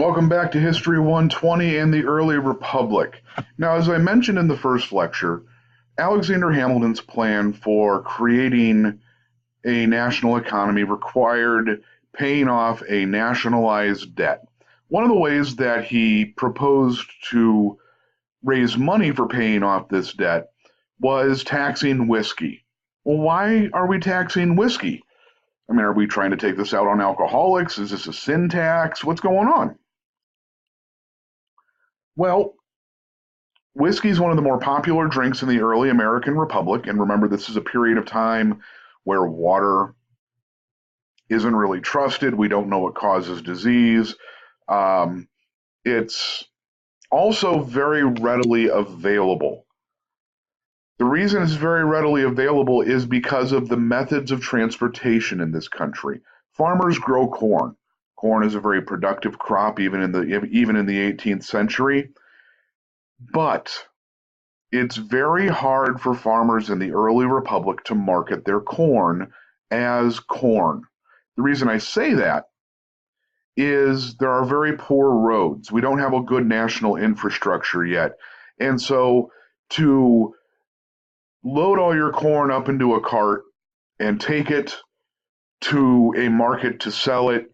Welcome back to History 120 and the Early Republic. Now, as I mentioned in the first lecture, Alexander Hamilton's plan for creating a national economy required paying off a nationalized debt. One of the ways that he proposed to raise money for paying off this debt was taxing whiskey. Well, why are we taxing whiskey? I mean, are we trying to take this out on alcoholics? Is this a sin tax? What's going on? Well, whiskey is one of the more popular drinks in the early American Republic. And remember, this is a period of time where water isn't really trusted. We don't know what causes disease. It's also very readily available. The reason it's very readily available is because of the methods of transportation in this country. Farmers grow corn. Corn is a very productive crop even in the 18th century. But it's very hard for farmers in the early republic to market their corn as corn. The reason I say that is there are very poor roads. We don't have a good national infrastructure yet. And so to load all your corn up into a cart and take it to a market to sell it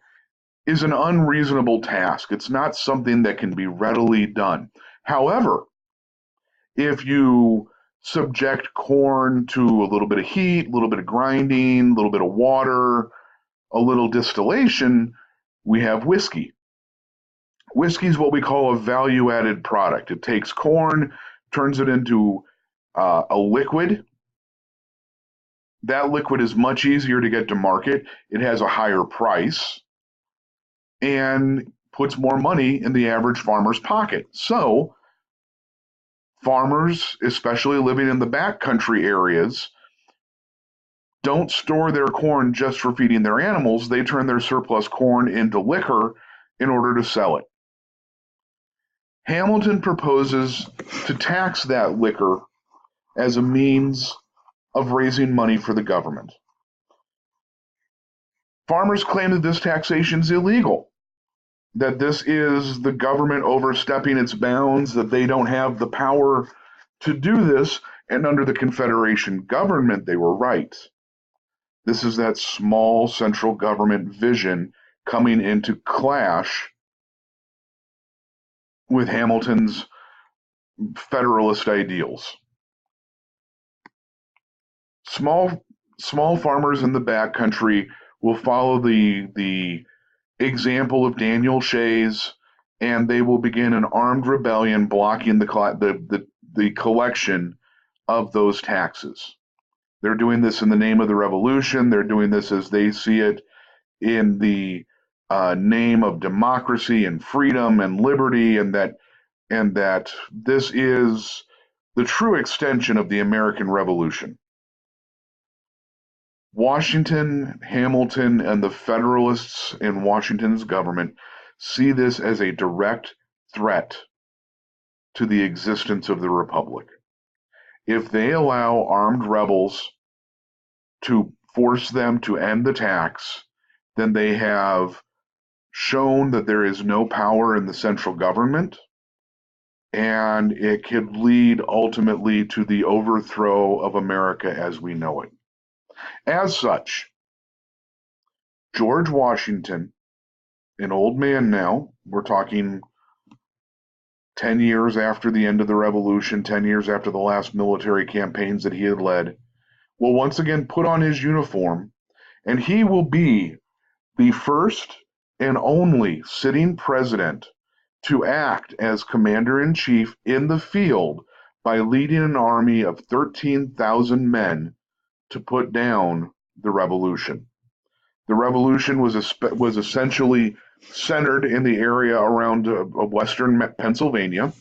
is an unreasonable task. It's not something that can be readily done. However, if you subject corn to a little bit of heat, a little bit of grinding, a little bit of water, a little distillation, we have whiskey. Whiskey is what we call a value-added product. It takes corn, turns it into a liquid. That liquid is much easier to get to market. It has a higher price and puts more money in the average farmer's pocket. So farmers, especially living in the backcountry areas, don't store their corn just for feeding their animals. They turn their surplus corn into liquor in order to sell it. Hamilton proposes to tax that liquor as a means of raising money for the government. Farmers claim that this taxation is illegal, that this is the government overstepping its bounds, that they don't have the power to do this, and under the Confederation government, they were right. This is that small central government vision coming into clash with Hamilton's federalist ideals. Small farmers in the backcountry will follow the example of Daniel Shays, and they will begin an armed rebellion blocking the collection of those taxes. They're doing this in the name of the revolution. They're doing this as they see it in the name of democracy and freedom and liberty, and that this is the true extension of the American Revolution. Washington, Hamilton, and the Federalists in Washington's government see this as a direct threat to the existence of the Republic. If they allow armed rebels to force them to end the tax, then they have shown that there is no power in the central government, and it could lead ultimately to the overthrow of America as we know it. As such, George Washington, an old man now, we're talking 10 years after the end of the Revolution, 10 years after the last military campaigns that he had led, will once again put on his uniform, and he will be the first and only sitting president to act as commander-in-chief in the field by leading an army of 13,000 men to put down the revolution. The revolution was essentially centered in the area around western Pennsylvania,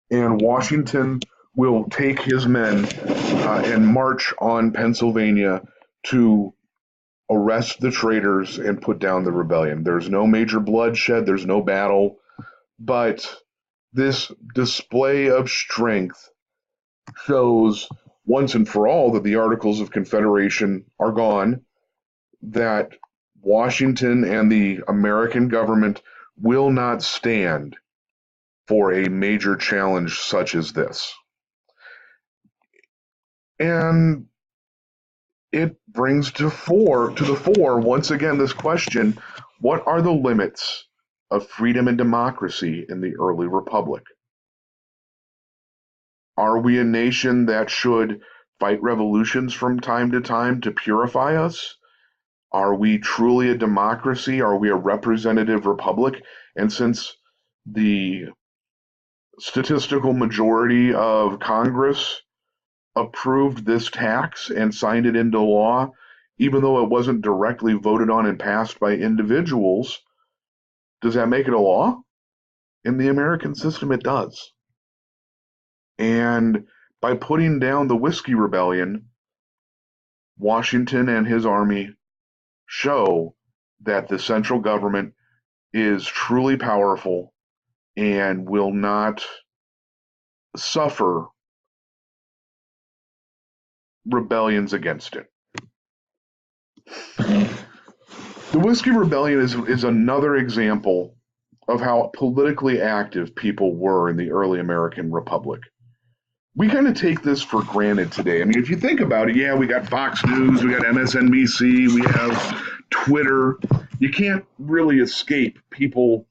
and Washington will take his men and march on Pennsylvania to arrest the traitors and put down the rebellion. There's no major bloodshed, there's no battle, but this display of strength shows once and for all that the Articles of Confederation are gone, that Washington and the American government will not stand for a major challenge such as this. And it brings to the fore once again this question: what are the limits of freedom and democracy in the early republic? Are we a nation that should fight revolutions from time to time to purify us? Are we truly a democracy? Are we a representative republic? And since the statistical majority of Congress approved this tax and signed it into law, even though it wasn't directly voted on and passed by individuals, does that make it a law? In the American system, it does. And by putting down the Whiskey Rebellion, Washington and his army show that the central government is truly powerful and will not suffer rebellions against it. The Whiskey Rebellion is another example of how politically active people were in the early American Republic. We kind of take this for granted today. I mean, if you think about it, yeah, we got Fox News, we got MSNBC, we have Twitter. You can't really escape people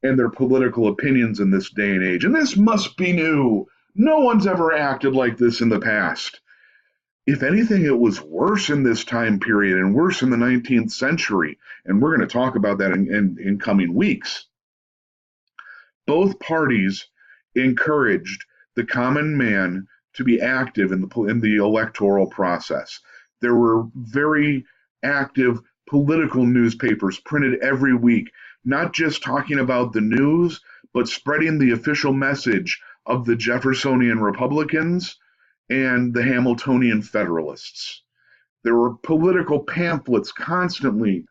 and their political opinions in this day and age. And this must be new. No one's ever acted like this in the past. If anything, it was worse in this time period and worse in the 19th century. And we're going to talk about that in coming weeks. Both parties encouraged the common man to be active in the electoral process. There were very active political newspapers printed every week, not just talking about the news, but spreading the official message of the Jeffersonian Republicans and the Hamiltonian Federalists. There were political pamphlets constantly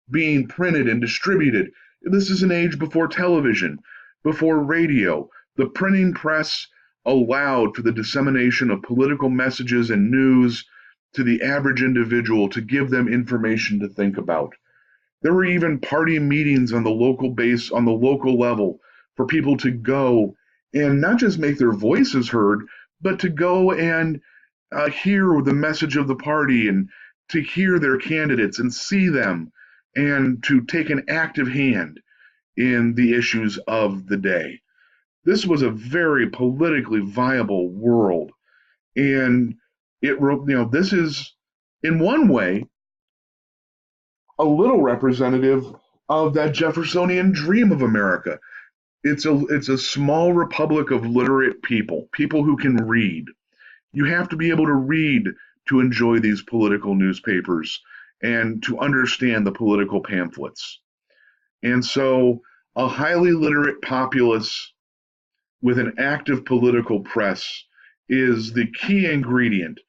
being printed and distributed. This is an age before television, before radio. The printing press allowed for the dissemination of political messages and news to the average individual to give them information to think about. There were even party meetings on the local level for people to go and not just make their voices heard, but to go and hear the message of the party and to hear their candidates and see them and to take an active hand in the issues of the day. This was a very politically viable world. And this is, in one way, a little representative of that Jeffersonian dream of America. It's a small republic of literate people who can read. You have to be able to read to enjoy these political newspapers and to understand the political pamphlets. And so a highly literate populace with an active political press is the key ingredient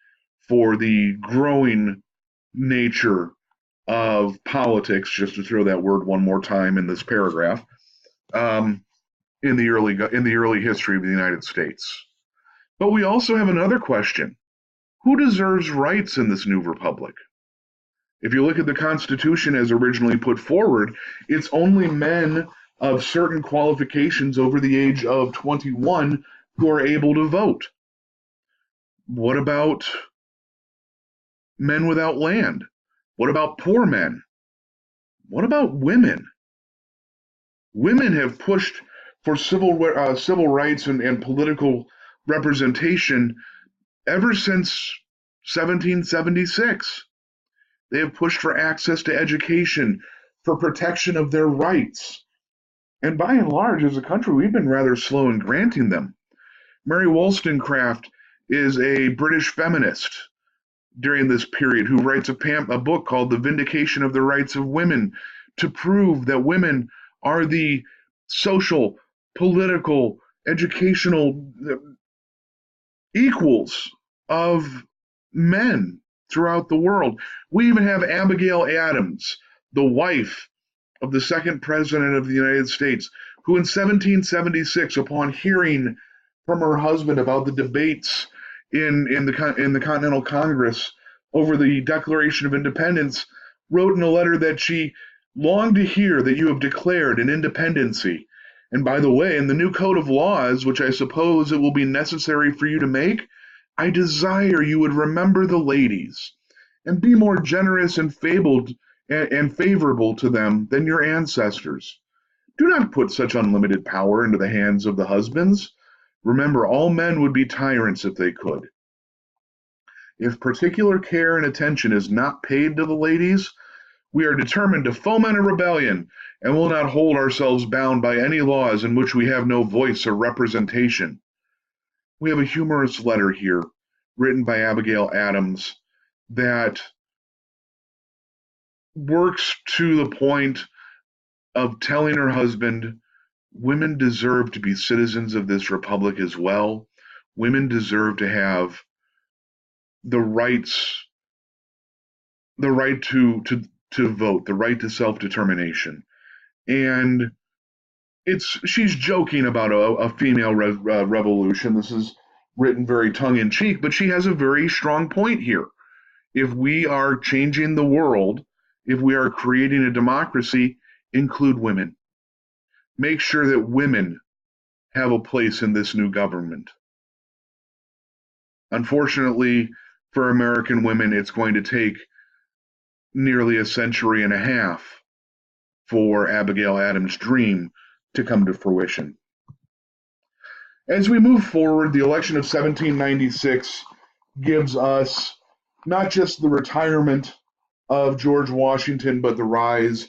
for the growing nature of politics, just to throw that word one more time in this paragraph, in the early history of the United States. But we also have another question. Who deserves rights in this new republic? If you look at the Constitution as originally put forward, it's only men of certain qualifications over the age of 21 who are able to vote. What about men without land? What about poor men? What about women? Women have pushed for civil rights and political representation ever since 1776. They have pushed for access to education, for protection of their rights. And by and large, as a country, we've been rather slow in granting them. Mary Wollstonecraft is a British feminist during this period who writes a book called The Vindication of the Rights of Women to prove that women are the social, political, educational equals of men throughout the world. We even have Abigail Adams, the wife of the second president of the United States, who in 1776, upon hearing from her husband about the debates in the Continental Congress over the Declaration of Independence, wrote in a letter that she longed to hear that you have declared an independency. And by the way, in the new code of laws, which I suppose it will be necessary for you to make, I desire you would remember the ladies and be more generous and favorable to them than your ancestors. Do not put such unlimited power into the hands of the husbands. Remember, all men would be tyrants if they could. If particular care and attention is not paid to the ladies, we are determined to foment a rebellion, and will not hold ourselves bound by any laws in which we have no voice or representation. We have a humorous letter here, written by Abigail Adams, that works to the point of telling her husband, women deserve to be citizens of this republic as well. Women deserve to have the rights, the right to vote, the right to self-determination. And she's joking about a female revolution. This is written very tongue-in-cheek, but she has a very strong point here. If we are changing the world, if we are creating a democracy, include women. Make sure that women have a place in this new government. Unfortunately, for American women, it's going to take nearly a century and a half for Abigail Adams' dream to come to fruition. As we move forward, the election of 1796 gives us not just the retirement of George Washington, but the rise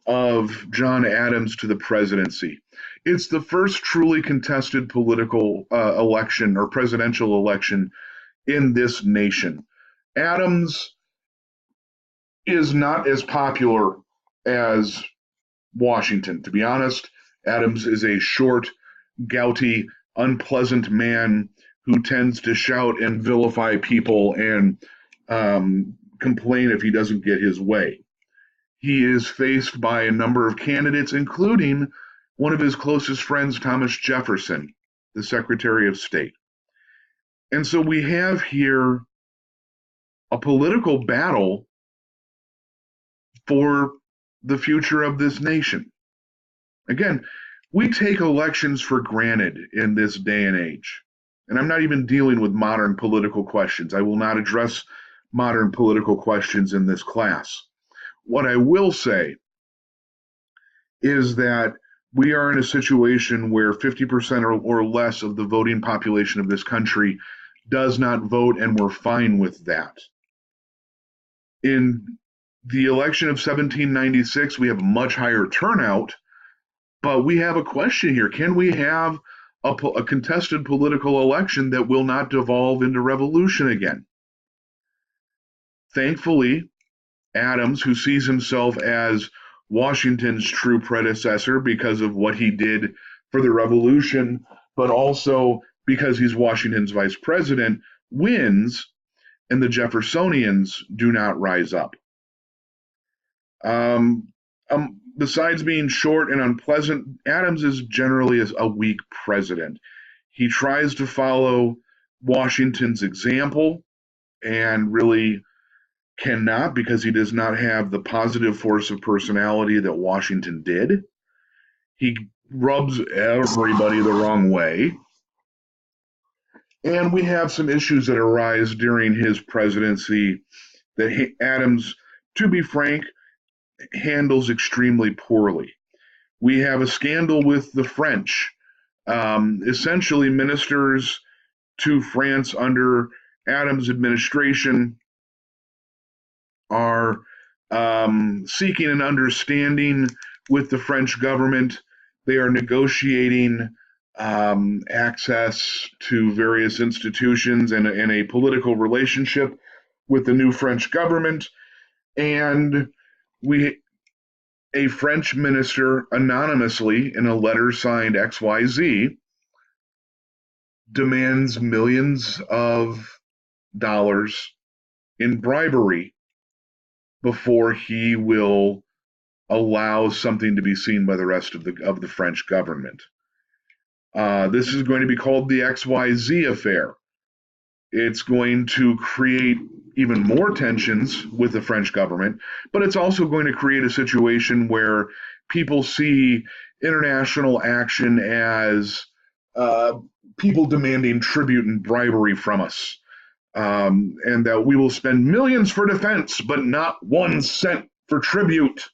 of John Adams to the presidency. It's the first truly contested political election or presidential election in this nation. Adams is not as popular as Washington. To be honest, Adams is a short, gouty, unpleasant man who tends to shout and vilify people and complain if he doesn't get his way. He is faced by a number of candidates, including one of his closest friends, Thomas Jefferson, the Secretary of State. And so we have here a political battle for the future of this nation. Again, we take elections for granted in this day and age. And I'm not even dealing with modern political questions. I will not address modern political questions in this class. What I will say is that we are in a situation where 50% or less of the voting population of this country does not vote, and we're fine with that. In the election of 1796, we have a much higher turnout, but we have a question here. Can we have a contested political election that will not devolve into revolution again? Thankfully, Adams, who sees himself as Washington's true predecessor because of what he did for the revolution, but also because he's Washington's vice president, wins, and the Jeffersonians do not rise up. Besides being short and unpleasant, Adams is generally a weak president. He tries to follow Washington's example and really cannot, because he does not have the positive force of personality that Washington did. He rubs everybody the wrong way. And we have some issues that arise during his presidency that Adams, to be frank, handles extremely poorly. We have a scandal with the French. Essentially, ministers to France under Adams' administration are seeking an understanding with the French government. They are negotiating access to various institutions and a political relationship with the new French government. And a French minister anonymously in a letter signed XYZ demands millions of dollars in bribery before he will allow something to be seen by the rest of the French government. This is going to be called the XYZ affair. It's going to create even more tensions with the French government, but it's also going to create a situation where people see international action as uh, people demanding tribute and bribery from us, and that we will spend millions for defense, but not 1 cent for tribute,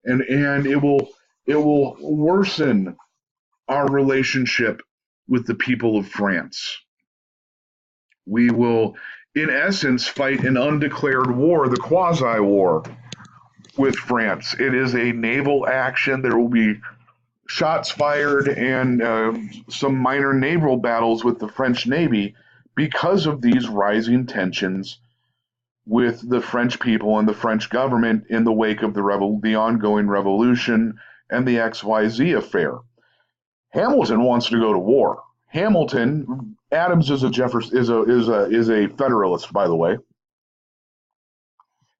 and it will worsen our relationship with the people of France. We will, in essence, fight an undeclared war, the quasi war, with France. It is a naval action. There will be shots fired and some minor naval battles with the French Navy because of these rising tensions with the French people and the French government in the wake of the ongoing revolution and the XYZ affair. Hamilton wants to go to war. Adams is a Federalist, by the way.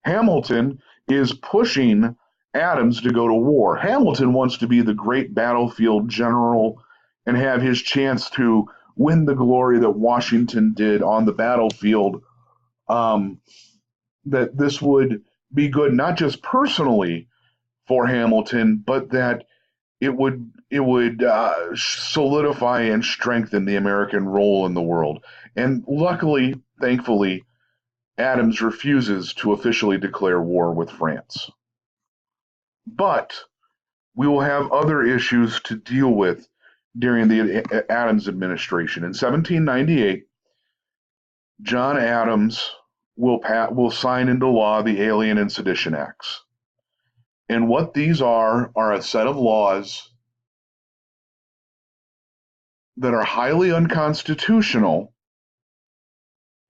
Hamilton is pushing Adams to go to war. Hamilton wants to be the great battlefield general and have his chance to win the glory that Washington did on the battlefield. That this would be good, not just personally for Hamilton, but that it would solidify and strengthen the American role in the world. And luckily, thankfully, Adams refuses to officially declare war with France. But we will have other issues to deal with during the Adams administration. In 1798, John Adams will sign into law the Alien and Sedition Acts. And what these are a set of laws that are highly unconstitutional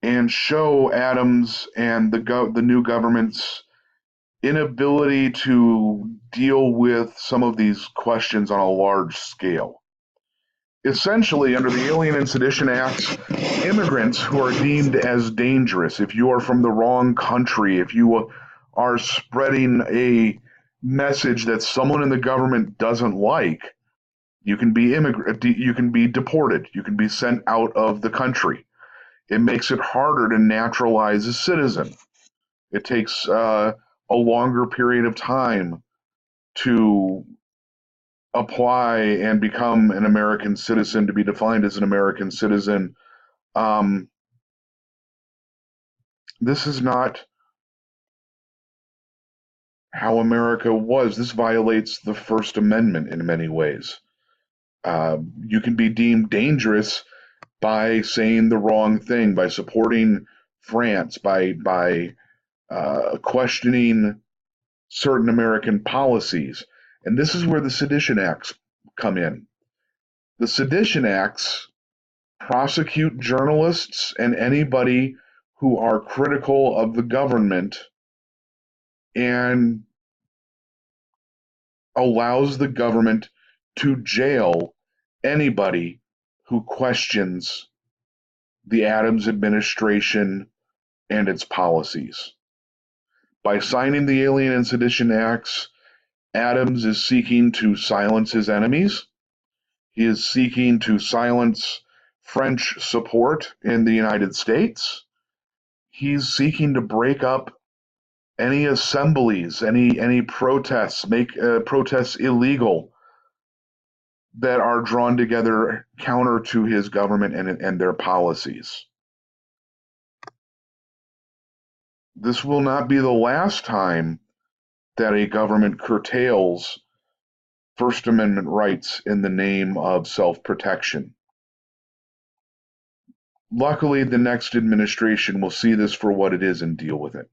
and show Adams and the new government's inability to deal with some of these questions on a large scale. Essentially, under the Alien and Sedition Acts, immigrants who are deemed as dangerous, if you are from the wrong country, if you are spreading a message that someone in the government doesn't like, you can be deported, you can be sent out of the country. It makes it harder to naturalize a citizen. It takes a longer period of time to apply and become an American citizen, to be defined as an American citizen. This is not how America was. This violates the First Amendment in many ways. You can be deemed dangerous by saying the wrong thing, by supporting France, by questioning certain American policies. And this is where the Sedition Acts come in. The Sedition Acts prosecute journalists and anybody who are critical of the government and allows the government to jail anybody who questions the Adams administration and its policies. By signing the Alien and Sedition Acts, Adams is seeking to silence his enemies. He is seeking to silence French support in the United States. He's seeking to break up any assemblies, any protests, make protests illegal that are drawn together counter to his government and their policies. This will not be the last time that a government curtails First Amendment rights in the name of self-protection. Luckily, the next administration will see this for what it is and deal with it.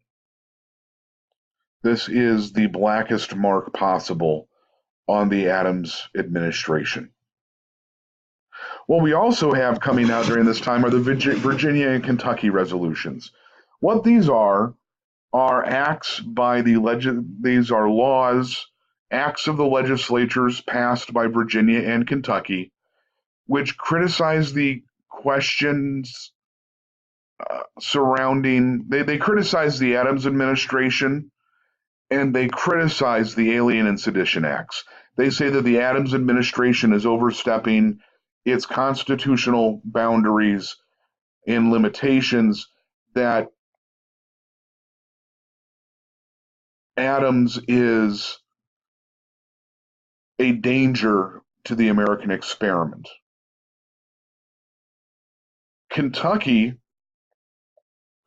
This is the blackest mark possible on the Adams administration. What we also have coming out during this time are the Virginia and Kentucky resolutions. What these are acts by these are laws, acts of the legislatures passed by Virginia and Kentucky, which criticize the questions surrounding, they criticize the Adams administration, and they criticize the Alien and Sedition Acts. They say that the Adams administration is overstepping its constitutional boundaries and limitations, that Adams is a danger to the American experiment. Kentucky,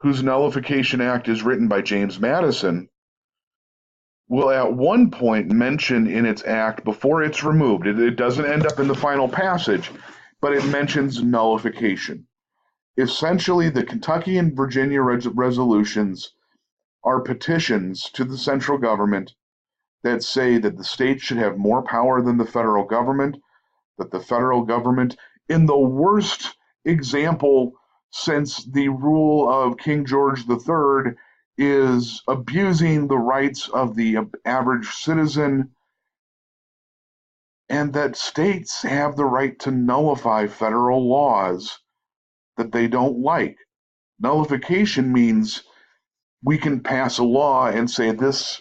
whose Nullification Act is written by James Madison, will at one point mention in its act, before it's removed, it doesn't end up in the final passage, but it mentions nullification. Essentially, the Kentucky and Virginia resolutions are petitions to the central government that say that the states should have more power than the federal government, that the federal government, in the worst example since the rule of King George III, is abusing the rights of the average citizen, and that states have the right to nullify federal laws that they don't like. Nullification means we can pass a law and say this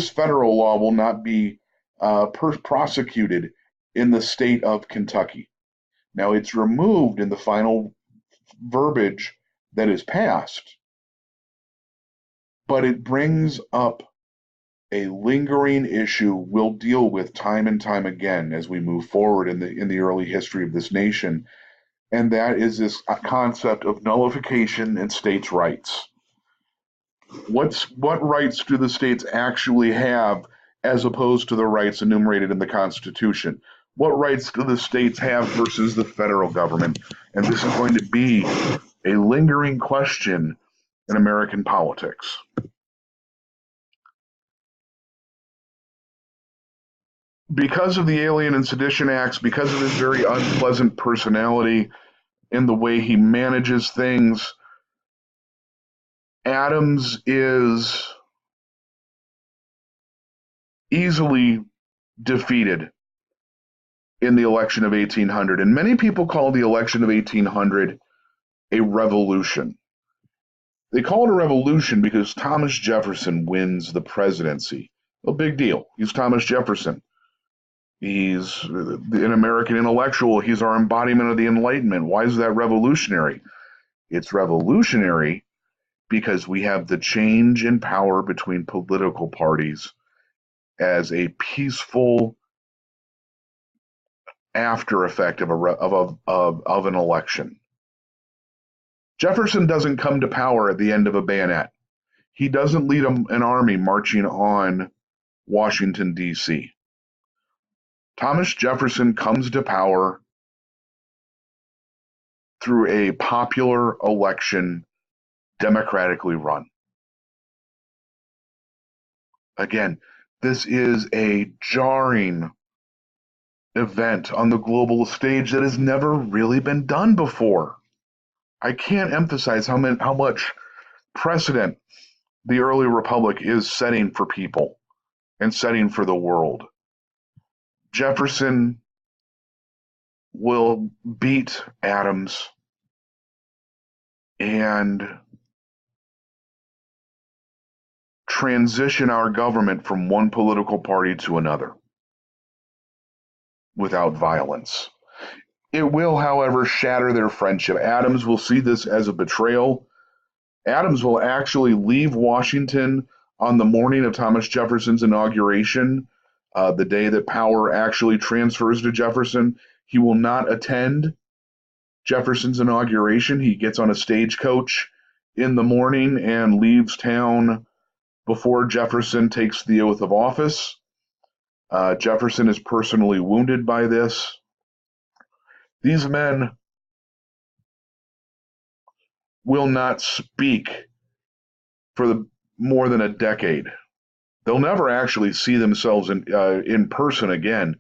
federal law will not be prosecuted in the state of Kentucky. Now, it's removed in the final verbiage that is passed, but it brings up a lingering issue we'll deal with time and time again as we move forward in the early history of this nation, and that is this concept of nullification and states' rights. What rights do the states actually have as opposed to the rights enumerated in the Constitution? What rights do the states have versus the federal government? And this is going to be a lingering question in American politics. Because of the Alien and Sedition Acts, because of his very unpleasant personality and the way he manages things, Adams is easily defeated in the election of 1800. And many people call the election of 1800 a revolution. They call it a revolution because Thomas Jefferson wins the presidency. A big deal. He's Thomas Jefferson. He's an American intellectual. He's our embodiment of the Enlightenment. Why is that revolutionary? It's revolutionary because we have the change in power between political parties as a peaceful after effect of an election. Jefferson doesn't come to power at the end of a bayonet. He doesn't lead an army marching on Washington, D.C. Thomas Jefferson comes to power through a popular election, democratically run. Again, this is a jarring event on the global stage that has never really been done before. I can't emphasize how much precedent the early republic is setting for people and setting for the world. Jefferson will beat Adams and transition our government from one political party to another without violence. It will, however, shatter their friendship. Adams will see this as a betrayal. Adams will actually leave Washington on the morning of Thomas Jefferson's inauguration, the day that power actually transfers to Jefferson. He will not attend Jefferson's inauguration. He gets on a stagecoach in the morning and leaves town before Jefferson takes the oath of office. Jefferson is personally wounded by this. These men will not speak for more than a decade. They'll never actually see themselves in person again,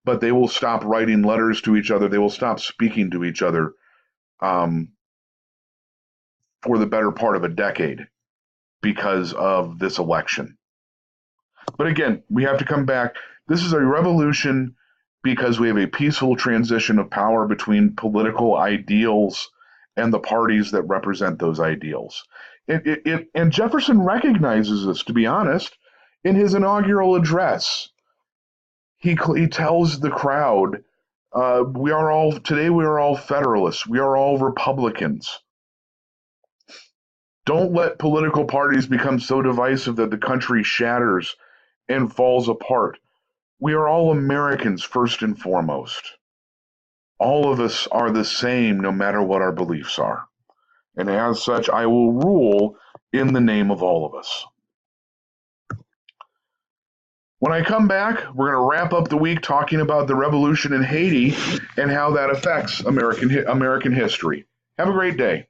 but they will stop writing letters to each other. They will stop speaking to each other for the better part of a decade because of this election. But again, we have to come back. This is a revolution because we have a peaceful transition of power between political ideals and the parties that represent those ideals. And Jefferson recognizes this, to be honest, in his inaugural address. He tells the crowd, we are all Federalists. We are all Republicans. Don't let political parties become so divisive that the country shatters and falls apart. We are all Americans first and foremost. All of us are the same no matter what our beliefs are. And as such, I will rule in the name of all of us. When I come back, we're going to wrap up the week talking about the revolution in Haiti and how that affects American history. Have a great day.